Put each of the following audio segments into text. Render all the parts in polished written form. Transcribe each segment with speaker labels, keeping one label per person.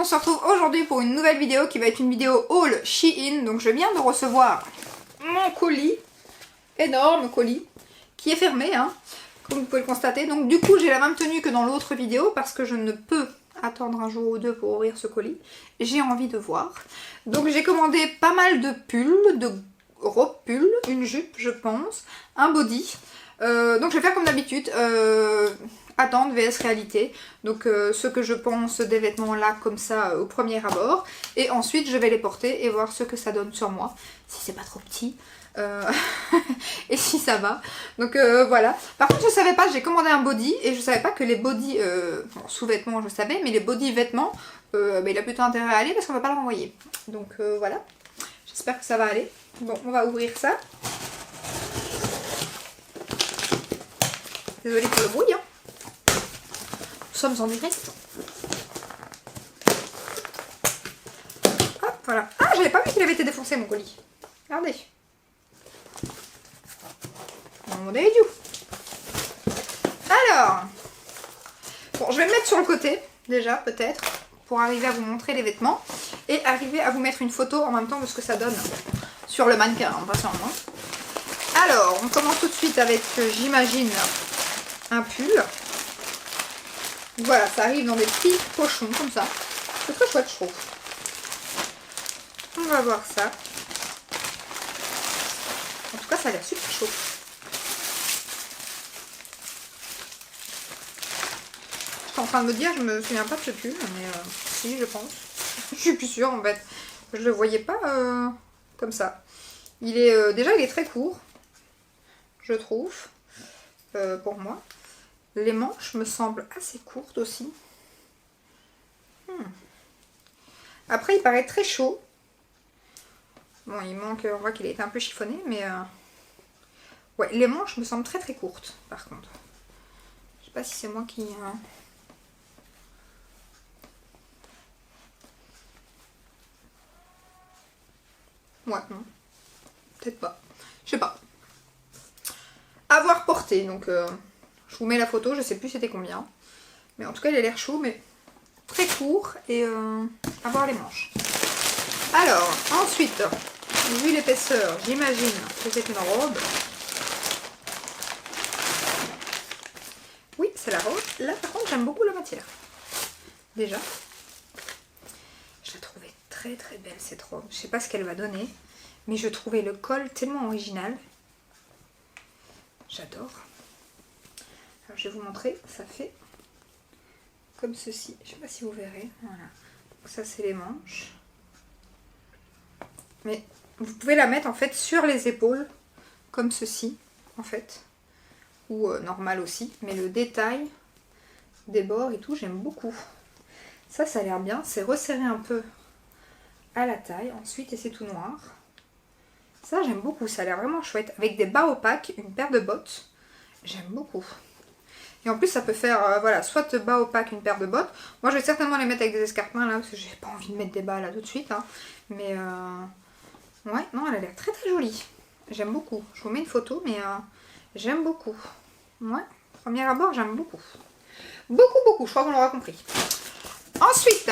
Speaker 1: on se retrouve aujourd'hui pour une nouvelle vidéo qui va être une vidéo haul Shein. Donc je viens de recevoir mon colis, énorme colis, qui est fermé, hein, comme vous pouvez le constater. Donc du coup j'ai la même tenue que dans l'autre vidéo parce que je ne peux attendre un jour ou deux pour ouvrir ce colis. J'ai envie de voir. Donc j'ai commandé pas mal de pulls, de robes pulls, une jupe je pense, un body. Donc je vais faire comme d'habitude, attendre vs réalité. Donc ce que je pense des vêtements là comme ça au premier abord. Et ensuite je vais les porter et voir ce que ça donne sur moi. Si c'est pas trop petit. Et si ça va. Donc voilà. Par contre je savais pas, j'ai commandé un body et je savais pas que les body bon, sous-vêtements je savais, mais les body vêtements il a plutôt intérêt à aller parce qu'on va pas le renvoyer. Donc voilà. J'espère que ça va aller. Bon, on va ouvrir ça. Désolée pour le bruit, hein. Nous sommes en direct. Hop, voilà. Ah, j'avais pas vu qu'il avait été défoncé mon colis. Regardez. Mon Dieu. Alors. Bon, je vais me mettre sur le côté, déjà, peut-être, pour arriver à vous montrer les vêtements. Et arriver à vous mettre une photo en même temps de ce que ça donne sur le mannequin, en passant moi. Alors, on commence tout de suite avec, j'imagine, un pull. Voilà, ça arrive dans des petits pochons comme ça. C'est très chouette, je trouve. On va voir ça. En tout cas, ça a l'air super chaud. J'étais en train de me dire, je me souviens pas de ce pull, mais si, je pense. Je suis plus sûre en fait. Je le voyais pas comme ça. Il est déjà, il est très court, je trouve, pour moi. Les manches me semblent assez courtes aussi. Après, il paraît très chaud. Bon, il manque, on voit qu'il a été un peu chiffonné, mais ouais, les manches me semblent très très courtes, par contre. Je sais pas si c'est moi qui... Ouais, non. Peut-être pas. Je sais pas. Avoir porté, donc... je vous mets la photo, je sais plus c'était combien. Mais en tout cas, il a l'air chaud, mais très court. Et à voir les manches. Alors, ensuite, vu l'épaisseur, j'imagine que c'est une robe. Oui, c'est la robe. Là, par contre, j'aime beaucoup la matière. Déjà. Je la trouvais très très belle, cette robe. Je sais pas ce qu'elle va donner. Mais je trouvais le col tellement original. J'adore. Alors, je vais vous montrer. Ça fait comme ceci. Je sais pas si vous verrez. Voilà. Donc, ça, c'est les manches. Mais vous pouvez la mettre en fait sur les épaules. Comme ceci, en fait. Ou normal aussi. Mais le détail des bords et tout, j'aime beaucoup. Ça a l'air bien. C'est resserré un peu à la taille. Ensuite, et c'est tout noir. Ça, j'aime beaucoup. Ça a l'air vraiment chouette. Avec des bas opaques, une paire de bottes. J'aime beaucoup. Et en plus, ça peut faire, voilà, soit bas opaque, une paire de bottes. Moi, je vais certainement les mettre avec des escarpins, là, parce que j'ai pas envie de mettre des bas, là, tout de suite. Hein. Mais, ouais, non, elle a l'air très, très jolie. J'aime beaucoup. Je vous mets une photo, mais j'aime beaucoup. Ouais, premier abord, j'aime beaucoup. Beaucoup, beaucoup. Je crois qu'on l'aura compris. Ensuite...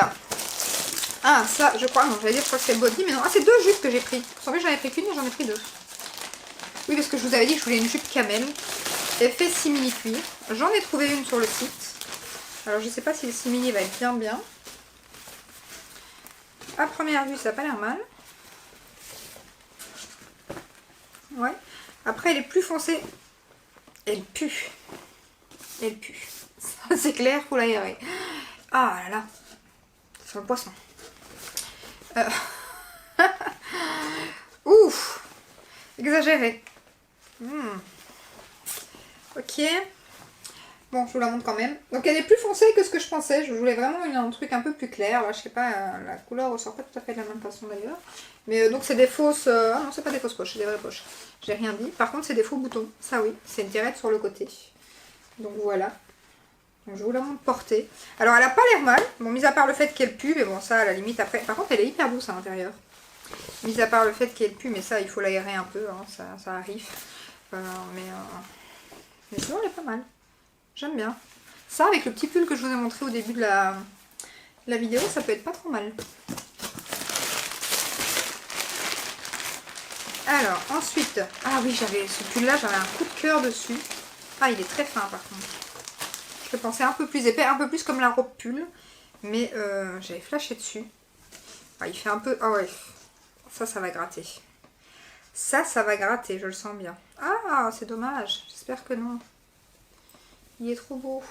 Speaker 1: Ah, ça, je crois, non, j'allais dire, je crois que c'est le body, mais non, c'est deux jupes que j'ai pris. Vous savez, j'en ai pris qu'une et j'en ai pris deux. Oui, parce que je vous avais dit que je voulais une jupe camel, effet simili cuir. J'en ai trouvé une sur le site. Alors, je sais pas si le simili va être bien, bien. À première vue, ça n'a pas l'air mal. Ouais. Après, elle est plus foncée. Elle pue. Elle pue. Ça, c'est clair, faut l'aérer. Ah là là. C'est un poisson. Ouf, exagéré. Ok. Bon, je vous la montre quand même. Donc elle est plus foncée que ce que je pensais. Je voulais vraiment un truc un peu plus clair. Là, je sais pas, la couleur ressort pas tout à fait de la même façon d'ailleurs. Mais donc c'est des fausses... Ah non, c'est pas des fausses poches, c'est des vraies poches. J'ai rien dit. Par contre, c'est des faux boutons. Ça oui, c'est une tirette sur le côté. Donc voilà. Donc, je vous la montre portée. Alors elle a pas l'air mal. Bon, mis à part le fait qu'elle pue, mais bon, ça à la limite après. Par contre, elle est hyper douce à l'intérieur. Mis à part le fait qu'elle pue, mais ça, il faut l'aérer un peu, hein, ça arrive. Mais sinon, elle est pas mal. J'aime bien. Ça, avec le petit pull que je vous ai montré au début de la la vidéo, ça peut être pas trop mal. Alors, ensuite, ah oui, j'avais ce pull-là, j'avais un coup de cœur dessus. Ah, il est très fin par contre. Je le pensais un peu plus épais, un peu plus comme la robe pull. Mais j'avais flashé dessus. Ah, il fait un peu... Ah ouais, ça va gratter. Ça va gratter, je le sens bien. Ah, c'est dommage. J'espère que non. Il est trop beau.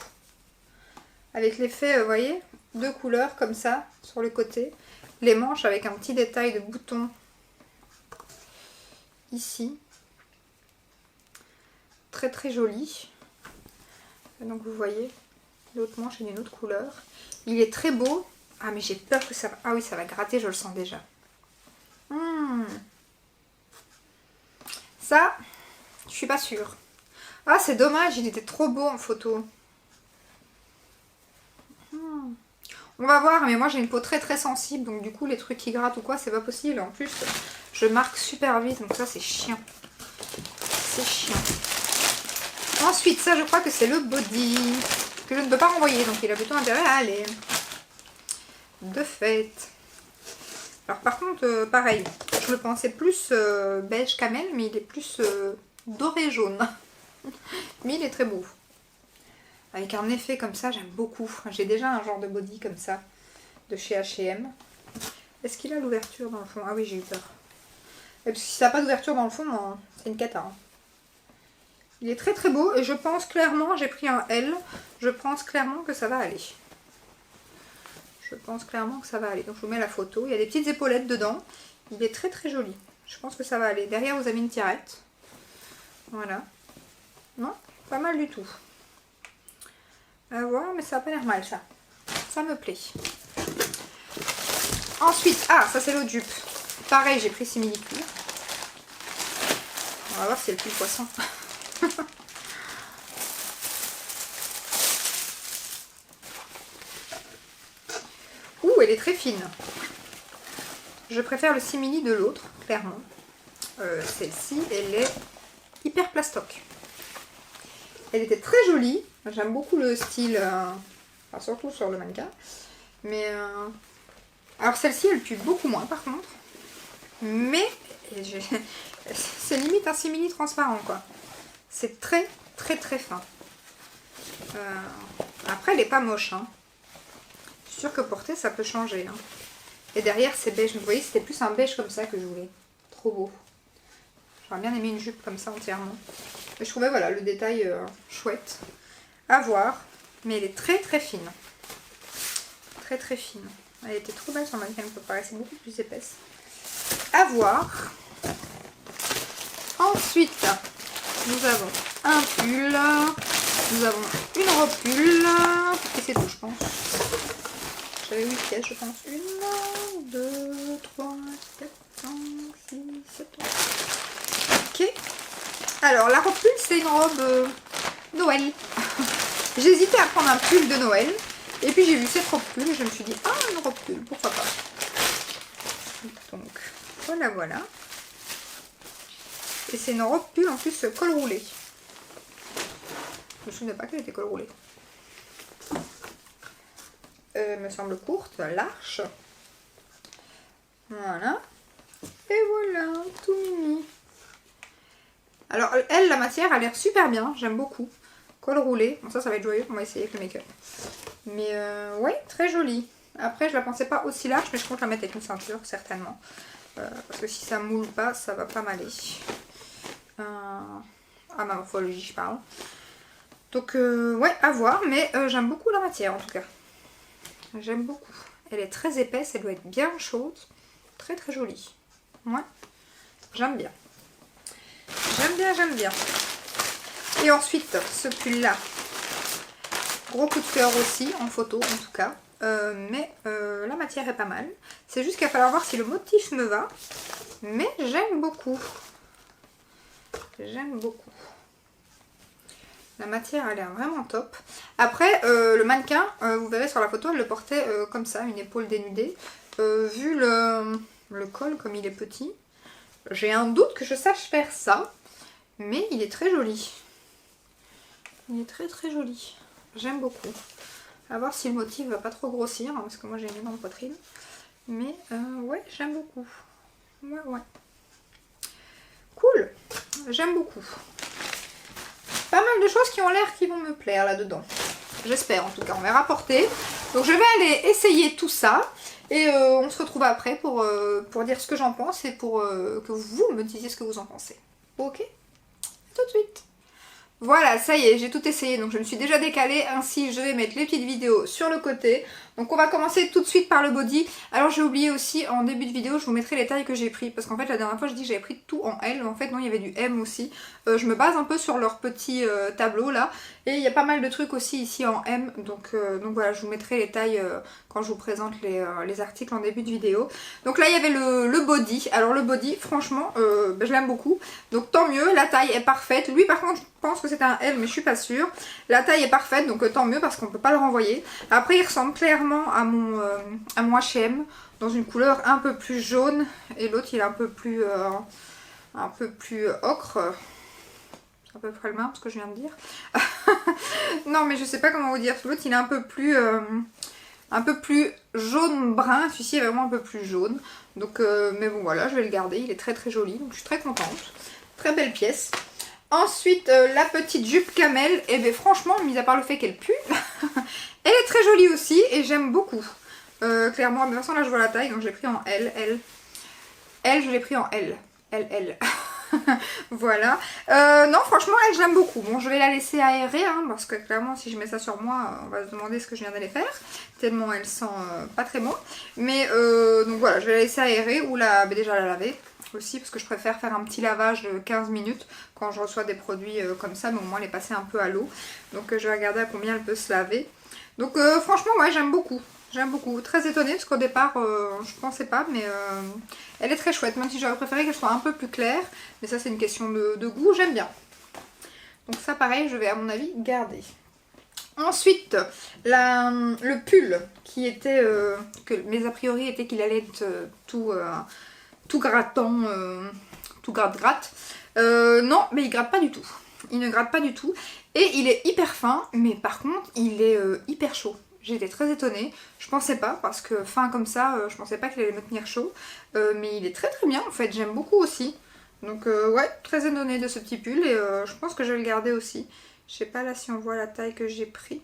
Speaker 1: Avec l'effet, vous voyez, 2 couleurs comme ça, sur le côté. Les manches avec un petit détail de bouton ici. Très très joli. Donc vous voyez, l'autre manche est d'une autre couleur. Il est très beau. Ah mais j'ai peur que ça... Ah oui, ça va gratter, je le sens déjà. Ça, je suis pas sûre. Ah, c'est dommage, il était trop beau en photo. On va voir, mais moi j'ai une peau très très sensible, donc du coup les trucs qui grattent ou quoi, c'est pas possible. En plus, je marque super vite, donc ça c'est chiant. C'est chiant. Ensuite, ça je crois que c'est le body, que je ne peux pas renvoyer, donc il a plutôt intérêt à aller. De fait. Alors par contre, pareil, je le pensais plus beige camel, mais il est plus doré jaune. Mais il est très beau. Avec un effet comme ça, j'aime beaucoup. J'ai déjà un genre de body comme ça, de chez H&M. Est-ce qu'il a l'ouverture dans le fond? Ah oui, j'ai eu peur. Et parce que si ça n'a pas d'ouverture dans le fond, c'est une cata. Hein. Il est très très beau et je pense clairement, j'ai pris un L, je pense clairement que ça va aller. Je pense clairement que ça va aller. Donc je vous mets la photo. Il y a des petites épaulettes dedans. Il est très très joli. Je pense que ça va aller. Derrière, vous avez une tirette. Voilà. Non, pas mal du tout. À voir, mais ça n'a pas l'air mal ça. Ça me plaît. Ensuite, ah, ça c'est l'eau dupe. Pareil, j'ai pris simili-cuir. On va voir si c'est le plus poisson. Ouh, elle est très fine. Je préfère le simili de l'autre, clairement. Celle-ci, elle est hyper plastoc. Elle était très jolie. J'aime beaucoup le style, enfin, surtout sur le mannequin. Mais alors celle-ci, elle pue beaucoup moins par contre. Mais c'est limite un simili transparent quoi. C'est très très très fin. Après, elle est pas moche. Hein. Je suis sûre que porter, ça peut changer. Hein. Et derrière, c'est beige. Vous voyez, c'était plus un beige comme ça que je voulais. Trop beau. J'aurais bien aimé une jupe comme ça entièrement. Mais je trouvais voilà, le détail chouette. À voir. Mais elle est très très fine. Très très fine. Elle était trop belle sur le mannequin. Elle paraissait beaucoup plus épaisse. À voir. Ensuite, nous avons un pull. Nous avons une robe pull. Et c'est tout, je pense. J'avais 8 pièces, je pense. 1, 2, 3, 4, 5, 6, 7, 8. Ok. Alors, la robe pull, c'est une robe Noël. J'hésitais à prendre un pull de Noël. Et puis, j'ai vu cette robe pull et je me suis dit, ah, une robe pull, pourquoi pas. Donc, voilà, voilà. Et c'est une robe pull en plus col roulé. Je me souviens pas qu'elle était col roulé. Me semble courte, large. Voilà. Et voilà, tout mimi. Alors, elle, la matière a l'air super bien. J'aime beaucoup. Col roulé. Bon, ça va être joyeux. On va essayer avec le make-up. Mais ouais, très jolie. Après, je la pensais pas aussi large, mais je compte la mettre avec une ceinture, certainement. Parce que si ça moule pas, ça va pas m'aller. À ma morphologie, je parle. Donc, ouais, à voir. Mais j'aime beaucoup la matière, en tout cas. J'aime beaucoup. Elle est très épaisse, elle doit être bien chaude. Très très jolie. Ouais, j'aime bien. J'aime bien, j'aime bien. Et ensuite, ce pull là. Gros coup de cœur aussi, en photo en tout cas. Mais la matière est pas mal. C'est juste qu'il va falloir voir si le motif me va. Mais j'aime beaucoup. J'aime beaucoup. La matière a l'air vraiment top. Après, le mannequin, vous verrez sur la photo, elle le portait comme ça, une épaule dénudée. Vu le col, comme il est petit, j'ai un doute que je sache faire ça. Mais il est très joli. Il est très très joli. J'aime beaucoup. À voir si le motif va pas trop grossir, hein, parce que moi j'ai une énorme poitrine. Mais ouais, j'aime beaucoup. Ouais, ouais. Cool, j'aime beaucoup. Pas mal de choses qui ont l'air qui vont me plaire là-dedans. J'espère en tout cas, on va rapporter. Donc je vais aller essayer tout ça. Et on se retrouve après pour dire ce que j'en pense et pour que vous me disiez ce que vous en pensez. Ok? À tout de suite. Voilà, ça y est, j'ai tout essayé, donc je me suis déjà décalée, ainsi je vais mettre les petites vidéos sur le côté. Donc on va commencer tout de suite par le body. Alors j'ai oublié aussi, en début de vidéo, je vous mettrai les tailles que j'ai pris, parce qu'en fait la dernière fois je dis que j'avais pris tout en L, en fait non, il y avait du M aussi. Je me base un peu sur leur petit tableau là, et il y a pas mal de trucs aussi ici en M, donc voilà, je vous mettrai les tailles quand je vous présente les articles en début de vidéo. Donc là il y avait le body, alors le body franchement je l'aime beaucoup, donc tant mieux, la taille est parfaite. Lui par contre je pense que c'est un L mais je suis pas sûre. La taille est parfaite donc tant mieux parce qu'on peut pas le renvoyer. Après il ressemble clairement à mon H&M dans une couleur un peu plus jaune et l'autre il est un peu plus ocre. C'est à peu près le même ce que je viens de dire. Non mais je sais pas comment vous dire, l'autre il est un peu plus jaune brun, celui-ci est vraiment un peu plus jaune. Donc mais bon voilà, je vais le garder, il est très très joli, donc je suis très contente. Très belle pièce. Ensuite la petite jupe camel, et bien franchement, mis à part le fait qu'elle pue, elle est très jolie aussi et j'aime beaucoup. Clairement, de toute façon là je vois la taille, donc j'ai pris en L. Elle je l'ai pris en L. LL. Voilà. Non, franchement, elle, je l'aime beaucoup. Bon, je vais la laisser aérer, hein, parce que clairement, si je mets ça sur moi, on va se demander ce que je viens d'aller faire. Tellement elle sent pas très bon. Mais, donc voilà, je vais la laisser aérer ou déjà la laver aussi, parce que je préfère faire un petit lavage de 15 minutes quand je reçois des produits comme ça, mais au moins les passer un peu à l'eau. Donc, je vais regarder à combien elle peut se laver. Donc, franchement, ouais, j'aime beaucoup. J'aime beaucoup, très étonnée parce qu'au départ je pensais pas, mais elle est très chouette, même si j'aurais préféré qu'elle soit un peu plus claire, mais ça c'est une question de goût, j'aime bien. Donc ça pareil, je vais à mon avis garder. Ensuite, le pull qui était, que mes a priori étaient qu'il allait être tout grattant, tout gratte. Non, mais il gratte pas du tout. Il ne gratte pas du tout et il est hyper fin, mais par contre il est hyper chaud. J'étais très étonnée, je pensais pas parce que fin comme ça, je pensais pas qu'il allait me tenir chaud. Mais il est très très bien en fait, j'aime beaucoup aussi. Donc ouais, très étonnée de ce petit pull et je pense que je vais le garder aussi. Je sais pas là si on voit la taille que j'ai pris.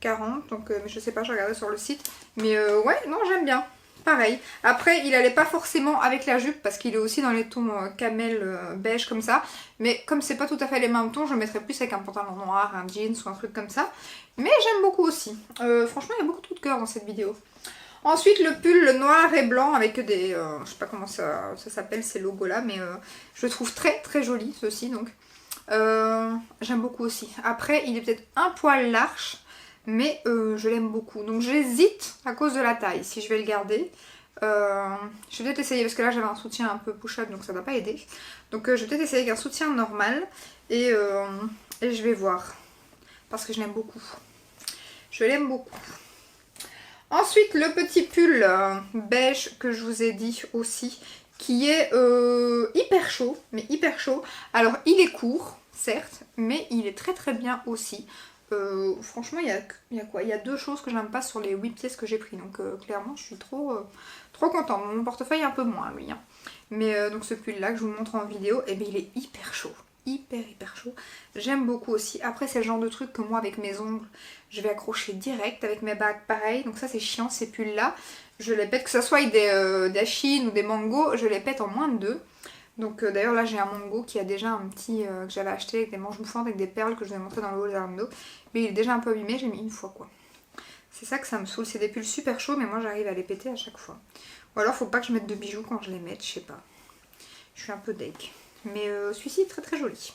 Speaker 1: 40, donc mais je sais pas, je regardais sur le site. Mais ouais, non j'aime bien. Pareil. Après, il allait pas forcément avec la jupe parce qu'il est aussi dans les tons camel beige comme ça. Mais comme c'est pas tout à fait les mêmes tons, je le mettrais plus avec un pantalon noir, un jeans ou un truc comme ça. Mais j'aime beaucoup aussi. Franchement, il y a beaucoup de coups de cœur dans cette vidéo. Ensuite, le pull noir et blanc avec des... je sais pas comment ça s'appelle ces logos là, mais je le trouve très très joli ceci. Donc j'aime beaucoup aussi. Après, il est peut-être un poil large. Mais je l'aime beaucoup. Donc j'hésite à cause de la taille si je vais le garder. Je vais peut-être essayer parce que là j'avais un soutien un peu push-up donc ça va pas aider. Donc je vais peut-être essayer avec un soutien normal et je vais voir. Parce que je l'aime beaucoup. Je l'aime beaucoup. Ensuite le petit pull beige que je vous ai dit aussi qui est hyper chaud. Mais hyper chaud. Alors il est court certes mais il est très très bien aussi. Franchement il y a quoi? Il y a deux choses que j'aime pas sur les 8 pièces que j'ai pris, donc clairement je suis trop contente. Mon portefeuille est un peu moins lui, hein. Mais donc ce pull là que je vous montre en vidéo, et bien il est hyper chaud, hyper chaud. J'aime beaucoup aussi. Après c'est le genre de truc que moi avec mes ongles je vais accrocher direct, avec mes bagues pareil, donc ça c'est chiant. Ces pulls là je les pète, que ce soit avec des Chine ou des Mango, je les pète en moins de 2. Donc d'ailleurs là j'ai un Mango qui a déjà un petit que j'avais acheté avec des manches bouffantes avec des perles que je vous ai montré dans le haut de Zalando. Mais il est déjà un peu abîmé, j'ai mis une fois quoi. C'est ça que ça me saoule, c'est des pulls super chauds mais moi j'arrive à les péter à chaque fois. Ou alors faut pas que je mette de bijoux quand je les mette, je sais pas. Je suis un peu deg. Mais celui-ci est très très joli.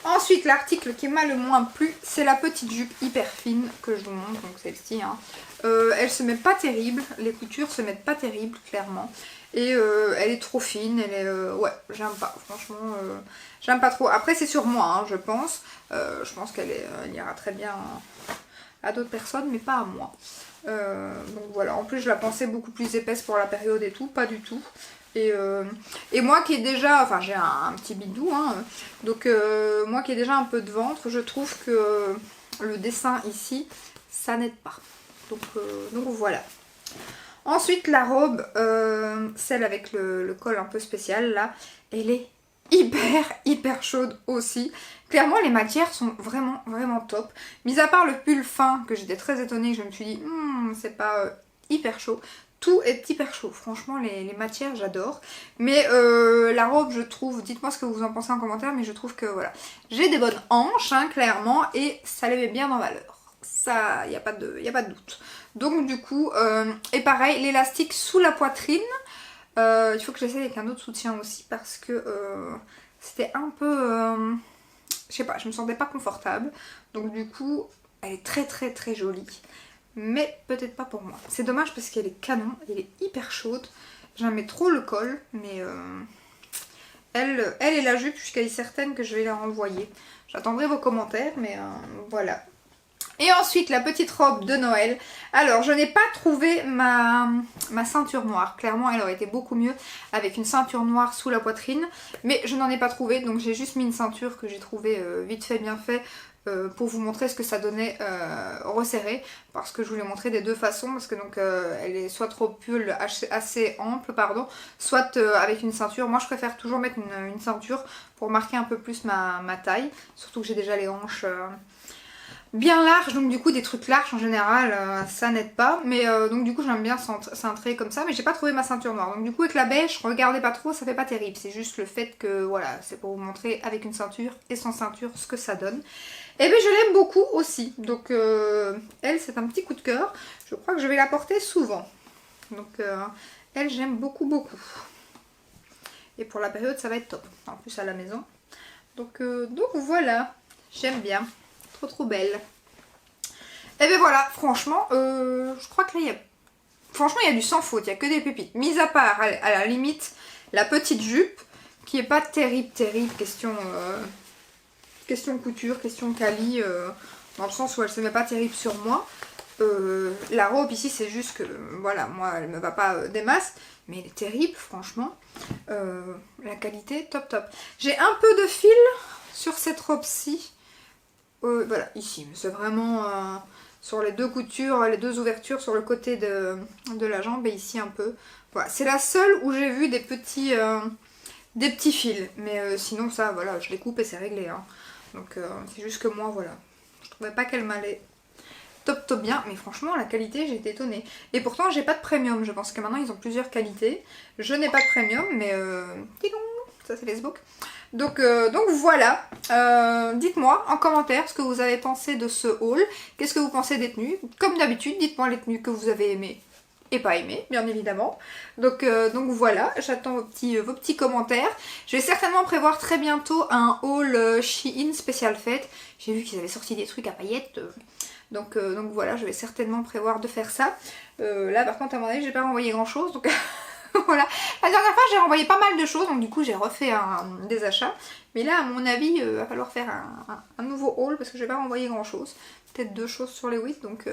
Speaker 1: Ensuite l'article qui m'a le moins plu, c'est la petite jupe hyper fine que je vous montre, donc celle-ci. Hein. Elle se met pas terrible, les coutures se mettent pas terrible clairement. Et elle est trop fine, elle est... ouais, j'aime pas, franchement, j'aime pas trop. Après c'est sur moi, hein, je pense. Je pense qu'elle ira très bien à d'autres personnes, mais pas à moi. Donc voilà, en plus je la pensais beaucoup plus épaisse pour la période et tout, pas du tout. Et moi qui ai déjà, enfin j'ai un petit bidou, hein, donc moi qui ai déjà un peu de ventre, je trouve que le dessin ici, ça n'aide pas. Donc voilà. Ensuite la robe, celle avec le col un peu spécial là, elle est hyper chaude aussi. Clairement les matières sont vraiment top. Mis à part le pull fin que j'étais très étonnée, je me suis dit c'est pas hyper chaud. Tout est hyper chaud, franchement les matières j'adore. Mais la robe je trouve, dites-moi ce que vous en pensez en commentaire, mais je trouve que voilà, j'ai des bonnes hanches hein, clairement, et ça les met bien en valeur. Ça, y a pas de doute. Donc du coup, et pareil, l'élastique sous la poitrine, il faut que j'essaie avec un autre soutien aussi parce que c'était un peu, je sais pas, je me sentais pas confortable. Donc du coup, elle est très jolie. Mais peut-être pas pour moi. C'est dommage parce qu'elle est canon, elle est hyper chaude. J'aimais trop le col, mais elle et la jupe, je suis certaine que je vais la renvoyer. J'attendrai vos commentaires, mais voilà. Et ensuite la petite robe de Noël. Alors je n'ai pas trouvé ma ceinture noire. Clairement elle aurait été beaucoup mieux avec une ceinture noire sous la poitrine. Mais je n'en ai pas trouvé, donc j'ai juste mis une ceinture que j'ai trouvée vite fait bien fait. Pour vous montrer ce que ça donnait resserré, parce que je vous l'ai montré des deux façons, parce que donc elle est soit trop pull assez ample, pardon, soit avec une ceinture. Moi je préfère toujours mettre une ceinture pour marquer un peu plus ma taille, surtout que j'ai déjà les hanches bien larges, donc du coup des trucs larges en général ça n'aide pas, mais donc du coup j'aime bien cintrer comme ça, mais j'ai pas trouvé ma ceinture noire, donc du coup avec la beige, regardez pas trop, ça fait pas terrible, c'est juste le fait que voilà, c'est pour vous montrer avec une ceinture et sans ceinture ce que ça donne. Et bien je l'aime beaucoup aussi, donc elle c'est un petit coup de cœur, je crois que je vais la porter souvent, donc elle j'aime beaucoup. Et pour la période ça va être top, en plus à la maison, donc voilà, j'aime bien. Trop belle. Et bien voilà, franchement, je crois que là, franchement, il y a du sans faute, il n'y a que des pépites. Mis à part, à la limite, la petite jupe, qui est pas terrible, question couture, question quali, dans le sens où elle se met pas terrible sur moi. La robe ici, c'est juste que, voilà, moi, elle me va pas des masses, mais elle est terrible, franchement. La qualité, top. J'ai un peu de fil sur cette robe-ci. Voilà, ici, mais c'est vraiment sur les deux coutures, les deux ouvertures sur le côté de la jambe et ici un peu. Voilà, c'est la seule où j'ai vu des petits fils, mais sinon ça, voilà, je les coupe et c'est réglé. Hein. Donc c'est juste que moi, voilà, je trouvais pas qu'elle m'allait top bien, mais franchement la qualité, j'ai été étonnée. Et pourtant j'ai pas de premium, je pense que maintenant ils ont plusieurs qualités. Je n'ai pas de premium, mais ça c'est Facebook. Donc voilà, dites-moi en commentaire ce que vous avez pensé de ce haul, qu'est-ce que vous pensez des tenues. Comme d'habitude, dites-moi les tenues que vous avez aimées et pas aimées, bien évidemment. Donc voilà, j'attends vos petits commentaires. Je vais certainement prévoir très bientôt un haul Shein spécial fête. J'ai vu qu'ils avaient sorti des trucs à paillettes, donc voilà, je vais certainement prévoir de faire ça. Là par contre à mon avis j'ai pas renvoyé grand chose, donc... Voilà, la dernière fois j'ai renvoyé pas mal de choses, donc du coup j'ai refait des achats. Mais là à mon avis il va falloir faire un nouveau haul parce que je vais pas renvoyer grand chose. Peut-être 2 choses sur les 8, donc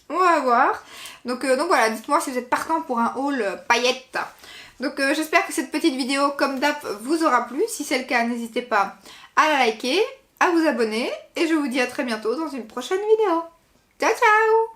Speaker 1: on va voir. Donc voilà, dites-moi si vous êtes partant pour un haul paillettes. Donc j'espère que cette petite vidéo comme d'hab vous aura plu. Si c'est le cas, n'hésitez pas à la liker, à vous abonner. Et je vous dis à très bientôt dans une prochaine vidéo. Ciao ciao!